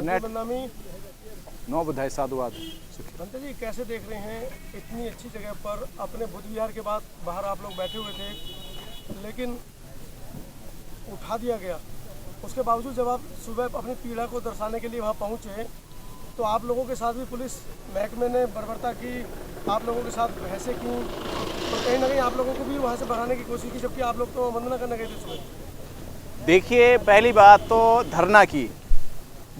बदनामी 9 बुधाई साधुवाद। बंते जी कैसे देख रहे हैं इतनी अच्छी जगह पर अपने बुद्ध विहार के बाद बाहर आप लोग बैठे हुए थे लेकिन उठा दिया गया, उसके बावजूद जब आप सुबह अपनी पीड़ा को दर्शाने के लिए वहाँ पहुँचे तो आप लोगों के साथ भी पुलिस महकमे ने बर्बरता की, आप लोगों के साथ बहसें की, तो कहीं ना कहीं आप लोगों को भी वहाँ से भगाने की कोशिश की, जबकि आप लोग तो वंदना करने गए थे सुबह। देखिए, पहली बात तो धरना की,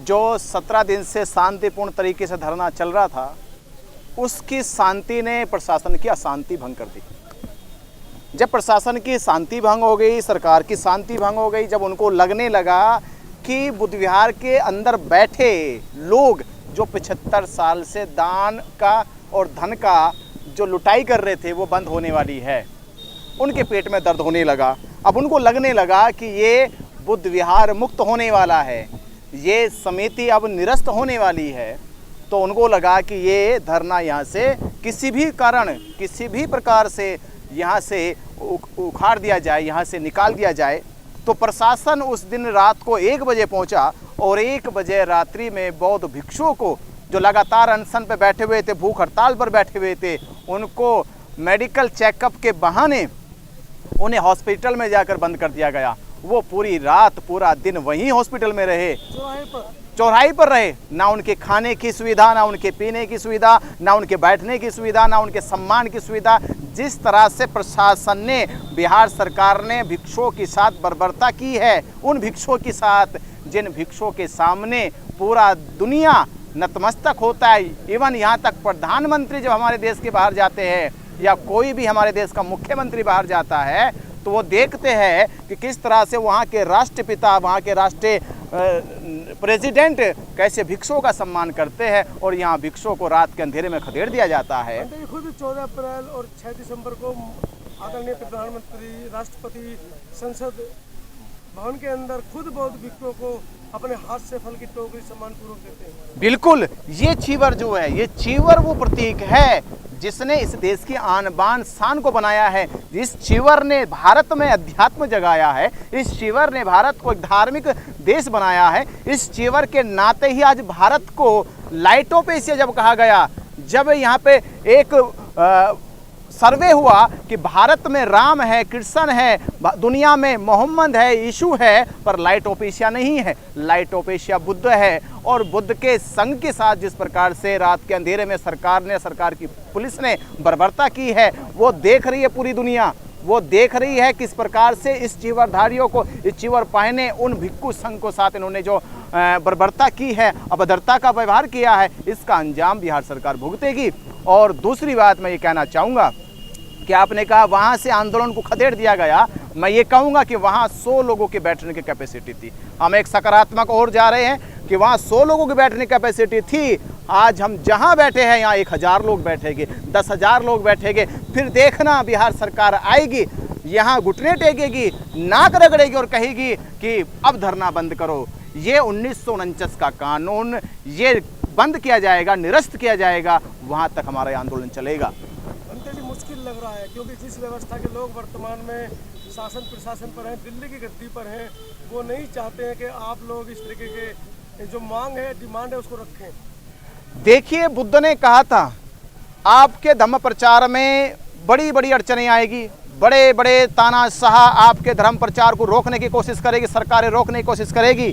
जो 17 दिन से शांतिपूर्ण तरीके से धरना चल रहा था, उसकी शांति ने प्रशासन की अशांति भंग कर दी। जब प्रशासन की शांति भंग हो गई, सरकार की शांति भंग हो गई, जब उनको लगने लगा कि बुद्ध विहार के अंदर बैठे लोग जो 75 साल से दान का और धन का जो लुटाई कर रहे थे वो बंद होने वाली है, उनके पेट में दर्द होने लगा। अब उनको लगने लगा कि ये बुद्ध विहार मुक्त होने वाला है, ये समिति अब निरस्त होने वाली है, तो उनको लगा कि ये धरना यहाँ से किसी भी कारण, किसी भी प्रकार से यहाँ से उखाड़ दिया जाए, यहाँ से निकाल दिया जाए। तो प्रशासन उस दिन रात को 1 बजे पहुँचा और 1 बजे रात्रि में बौद्ध भिक्षुओं को जो लगातार अनशन पे बैठे हुए थे, भूख हड़ताल पर बैठे हुए थे, उनको मेडिकल चेकअप के बहाने उन्हें हॉस्पिटल में जाकर बंद कर दिया गया। वो पूरी रात पूरा दिन वहीं हॉस्पिटल में रहे, चौराहे पर रहे। ना उनके खाने की सुविधा, ना उनके पीने की सुविधा, ना उनके बैठने की सुविधा, ना उनके सम्मान की सुविधा। जिस तरह से प्रशासन ने, बिहार सरकार ने भिक्षुओं के साथ बर्बरता की है, उन भिक्षुओं के साथ जिन भिक्षुओं के सामने पूरा दुनिया नतमस्तक होता है, इवन यहाँ तक प्रधानमंत्री जब हमारे देश के बाहर जाते हैं या कोई भी हमारे देश का मुख्यमंत्री बाहर जाता है तो वो देखते हैं कि किस तरह से वहाँ के राष्ट्रपिता, वहाँ के राष्ट्रीय प्रेसिडेंट कैसे भिक्षुओं का सम्मान करते हैं, और यहाँ भिक्षुओं को रात के अंधेरे में खदेड़ दिया जाता है। खुद 14 अप्रैल और 6 दिसंबर को आदरणीय प्रधानमंत्री, राष्ट्रपति संसद भवन के अंदर खुद बौद्ध भिक्षुओं को अपने हाथ से फल की टोकरी सम्मान पूर्वक देते हैं। बिल्कुल, ये चीवर जो है, ये चीवर वो प्रतीक है जिसने इस देश की आन बान शान को बनाया है। इस चीवर ने भारत में अध्यात्म जगाया है, इस चीवर ने भारत को एक धार्मिक देश बनाया है। इस चीवर के नाते ही आज भारत को लाइटों पे से जब कहा गया, जब यहाँ पे एक सर्वे हुआ कि भारत में राम है, कृष्ण है, दुनिया में मोहम्मद है, यीशु है, पर लाइटोपेशिया नहीं है। लाइटोपेशिया बुद्ध है। और बुद्ध के संग के साथ जिस प्रकार से रात के अंधेरे में सरकार की पुलिस ने बर्बरता की है, वो देख रही है पूरी दुनिया। वो देख रही है किस प्रकार से इस चीवरधारियों को, इस चीवर पहने उन भिक्षु संघ को साथ इन्होंने जो बर्बरता की है, अभद्रता का व्यवहार किया है, इसका अंजाम बिहार सरकार भुगतेगी। और दूसरी बात मैं ये कहना चाहूँगा कि आपने कहा वहाँ से आंदोलन को खदेड़ दिया गया, मैं ये कहूँगा कि वहाँ 100 लोगों की बैठने की कैपेसिटी थी। हम एक सकारात्मक और जा रहे हैं कि वहाँ 100 लोगों की बैठने की कैपेसिटी थी। आज हम जहाँ बैठे हैं यहाँ 1000 लोग बैठेंगे, 10,000 लोग बैठेंगे। फिर देखना बिहार सरकार आएगी, यहाँ घुटने टेकेगी, नाक रगड़ेगी और कहेगी कि अब धरना बंद करो। ये 1949 का कानून ये बंद किया जाएगा, निरस्त किया जाएगा, वहाँ तक हमारा आंदोलन चलेगा। मुश्किल लग रहा है क्योंकि जिस व्यवस्था के लोग वर्तमान में शासन प्रशासन पर हैं, दिल्ली की गद्दी पर हैं, वो नहीं चाहते हैं कि आप लोग इस तरीके के जो मांग है, डिमांड है, उसको रखें। देखिए, बुद्ध ने कहा था आपके धम्म प्रचार में बड़ी बड़ी अड़चनें आएगी, बड़े बड़े तानाशाह आपके धर्म प्रचार को रोकने की कोशिश करेगी, सरकारें रोकने की कोशिश करेगी,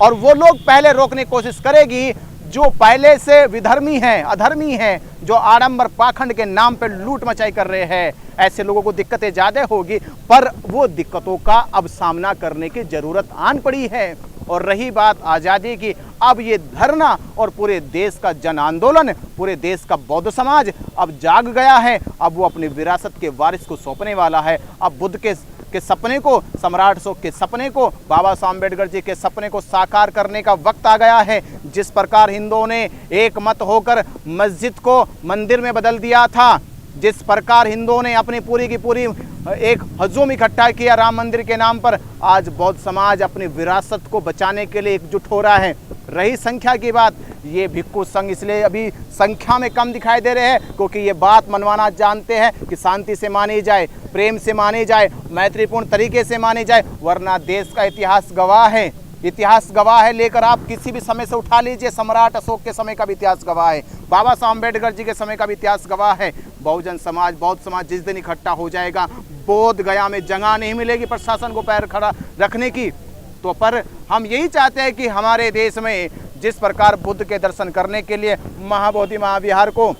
और वो लोग पहले रोकने की कोशिश करेगी जो पहले से विधर्मी हैं, अधर्मी हैं, जो आडंबर पाखंड के नाम पर लूट मचाई कर रहे हैं। ऐसे लोगों को दिक्कतें ज़्यादा होगी, पर वो दिक्कतों का अब सामना करने की ज़रूरत आन पड़ी है। और रही बात आज़ादी की, अब ये धरना और पूरे देश का जन आंदोलन, पूरे देश का बौद्ध समाज अब जाग गया है। अब वो अपनी विरासत के वारिस को सौंपने वाला है। अब बुद्ध के सपने को, सम्राट अशोक के सपने को, बाबा साहब अम्बेडकर जी के सपने को साकार करने का वक्त आ गया है। जिस प्रकार हिंदुओं ने एक मत होकर मस्जिद को मंदिर में बदल दिया था, जिस प्रकार हिंदुओं ने अपनी पूरी की पूरी एक हजूम इकट्ठा किया राम मंदिर के नाम पर, आज बौद्ध समाज अपनी विरासत को बचाने के लिए एकजुट हो रहा है। रही संख्या की बात, ये भिक्षु संघ इसलिए अभी संख्या में कम दिखाई दे रहे हैं क्योंकि ये बात मनवाना जानते हैं कि शांति से मानी जाए, प्रेम से मानी जाए, मैत्रीपूर्ण तरीके से मानी जाए, वरना देश का इतिहास गवाह है, इतिहास गवाह है, लेकर आप किसी भी समय से उठा लीजिए, सम्राट अशोक के समय का भी इतिहास गवाह है, बाबा साहब अम्बेडकर जी के समय का भी इतिहास गवाह है। बहुजन समाज, बौद्ध समाज जिस दिन इकट्ठा हो जाएगा, बोध गया में जगह नहीं मिलेगी प्रशासन को पैर खड़ा रखने की। तो पर हम यही चाहते हैं कि हमारे देश में जिस प्रकार बुद्ध के दर्शन करने के लिए, महाबोधि महाविहार को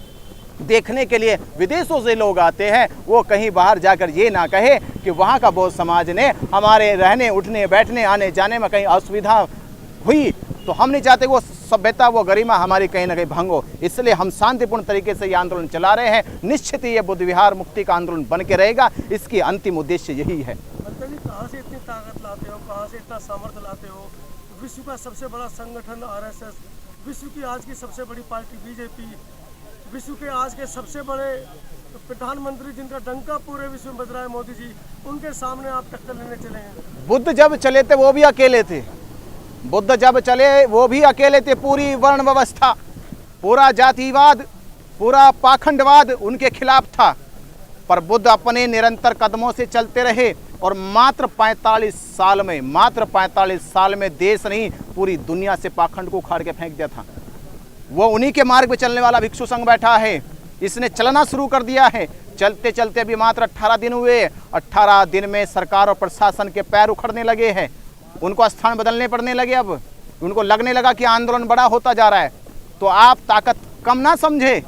देखने के लिए विदेशों से लोग आते हैं, वो कहीं बाहर जाकर ये ना कहे कि वहाँ का बौद्ध समाज ने हमारे रहने उठने बैठने आने जाने में कहीं असुविधा हुई। तो हम नहीं चाहते वो सभ्यता, वो गरिमा हमारी कहीं ना कहीं भंग हो। इसलिए हम शांतिपूर्ण तरीके से ये आंदोलन चला रहे हैं। निश्चित ही ये बुद्ध विहार मुक्ति का आंदोलन बन के रहेगा। इसकी अंतिम उद्देश्य यही है। पंडित जी, कहाँ से इतनी ताकत लाते हो, कहाँ से इतना सामर्थ्य लाते हो? विश्व का सबसे बड़ा संगठन आरएसएस, विश्व की आज की सबसे बड़ी पार्टी बीजेपी, विश्व के आज के सबसे बड़े प्रधानमंत्री जिनका डंका पूरे विश्व में बज रहा है, मोदी जी, उनके सामने आप टक्कर लेने चले हैं। बुद्ध जब चले थे वो भी अकेले थे, बुद्ध जब चले वो भी अकेले थे। पूरी वर्ण व्यवस्था, पूरा जातिवाद, पूरा पाखंडवाद उनके खिलाफ था, पर बुद्ध अपने निरंतर कदमों से चलते रहे और मात्र 45 साल में देश नहीं पूरी दुनिया से पाखंड को उखाड़ के फेंक दिया था। वो उन्हीं के मार्ग पे चलने वाला भिक्षु संघ बैठा है, इसने चलना शुरू कर दिया है। चलते चलते अभी मात्र 18 दिन हुए, 18 दिन में सरकार और प्रशासन के पैर उखड़ने लगे हैं, उनको स्थान बदलने पड़ने लगे। अब उनको लगने लगा कि आंदोलन बड़ा होता जा रहा है। तो आप ताकत कम ना समझे,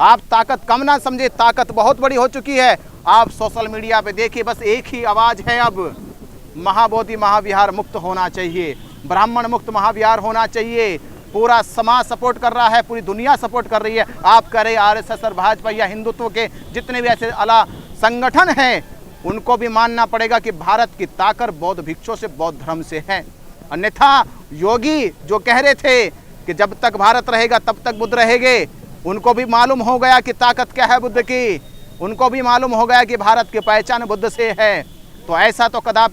आप ताकत कम ना समझे, ताकत बहुत बड़ी हो चुकी है। आप सोशल मीडिया पे देखिए, बस एक ही आवाज़ है अब, महाबोधि महाविहार मुक्त होना चाहिए, ब्राह्मण मुक्त महाविहार होना चाहिए। पूरा समाज सपोर्ट कर रहा है, पूरी दुनिया सपोर्ट कर रही है। आप कह रहे आरएसएस और भाजपा या हिंदुत्व के जितने भी ऐसे अला संगठन हैं, उनको भी मानना पड़ेगा कि भारत की ताकत बौद्ध भिक्षुओं से, बौद्ध धर्म से है। अन्यथा योगी जो कह रहे थे कि जब तक भारत रहेगा तब तक बुद्ध रहेंगे, उनको भी मालूम हो गया कि ताकत क्या है बुद्ध की, उनको भी मालूम हो गया कि भारत की पहचान बुद्ध से है। तो ऐसा तो कदापि